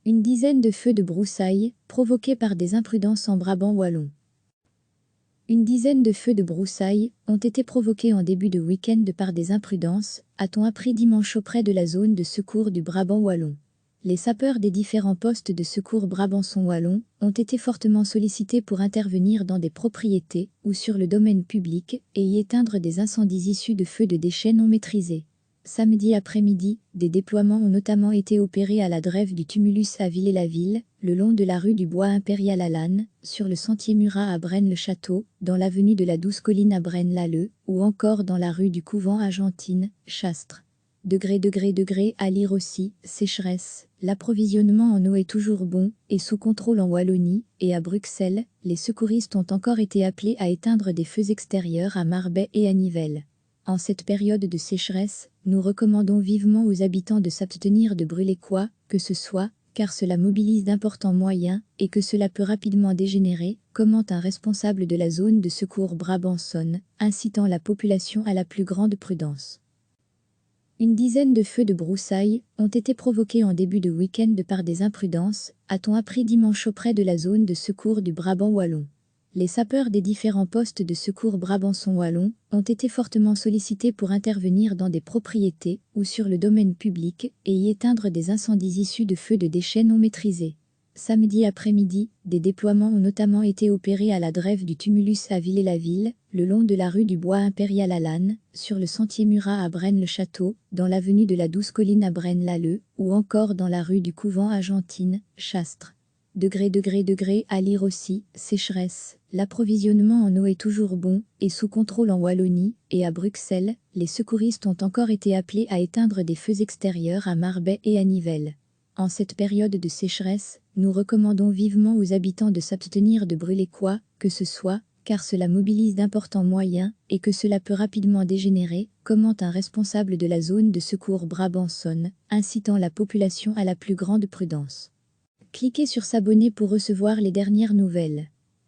Une dizaine de feux de broussailles, provoqués par des imprudences en Brabant wallon. Une dizaine de feux de broussailles ont été provoqués en début de week-end par des imprudences, a-t-on appris dimanche auprès de la zone de secours du Brabant wallon. Les sapeurs des différents postes de secours Brabançon wallon ont été fortement sollicités pour intervenir dans des propriétés ou sur le domaine public et y éteindre des incendies issus de feux de déchets non maîtrisés. Samedi après-midi, des déploiements ont notamment été opérés à la drève du tumulus à Villers-la-Ville, le long de la rue du Bois Impérial à Lannes, sur le sentier Murat à Braine-le-Château, dans l'avenue de la Douce Colline à Braine-l'Alleud, ou encore dans la rue du Couvent à Gentines, Chastres. Degré à lire aussi, sécheresse. L'approvisionnement en eau est toujours bon et sous contrôle en Wallonie, et à Bruxelles, les secouristes ont encore été appelés à éteindre des feux extérieurs à Marbais et à Nivelles. En cette période de sécheresse, nous recommandons vivement aux habitants de s'abstenir de brûler quoi que ce soit, car cela mobilise d'importants moyens et que cela peut rapidement dégénérer, commente un responsable de la zone de secours Brabançonne, incitant la population à la plus grande prudence. Une dizaine de feux de broussailles ont été provoqués en début de week-end par des imprudences, a-t-on appris dimanche auprès de la zone de secours du Brabant wallon. Les sapeurs des différents postes de secours Brabançon wallon ont été fortement sollicités pour intervenir dans des propriétés ou sur le domaine public et y éteindre des incendies issus de feux de déchets non maîtrisés. Samedi après-midi, des déploiements ont notamment été opérés à la drève du tumulus à Villers-la-Ville, le long de la rue du Bois Impérial à Lannes, sur le sentier Murat à Braine-le-Château, dans l'avenue de la Douce Colline à Braine-l'Alleud, ou encore dans la rue du Couvent à Gentines, Chastres. Degré à lire aussi, sécheresse. L'approvisionnement en eau est toujours bon et sous contrôle en Wallonie, et à Bruxelles, les secouristes ont encore été appelés à éteindre des feux extérieurs à Marbais et à Nivelles. En cette période de sécheresse, nous recommandons vivement aux habitants de s'abstenir de brûler quoi que ce soit, car cela mobilise d'importants moyens et que cela peut rapidement dégénérer, commente un responsable de la zone de secours Brabançonne, incitant la population à la plus grande prudence. Cliquez sur s'abonner pour recevoir les dernières nouvelles.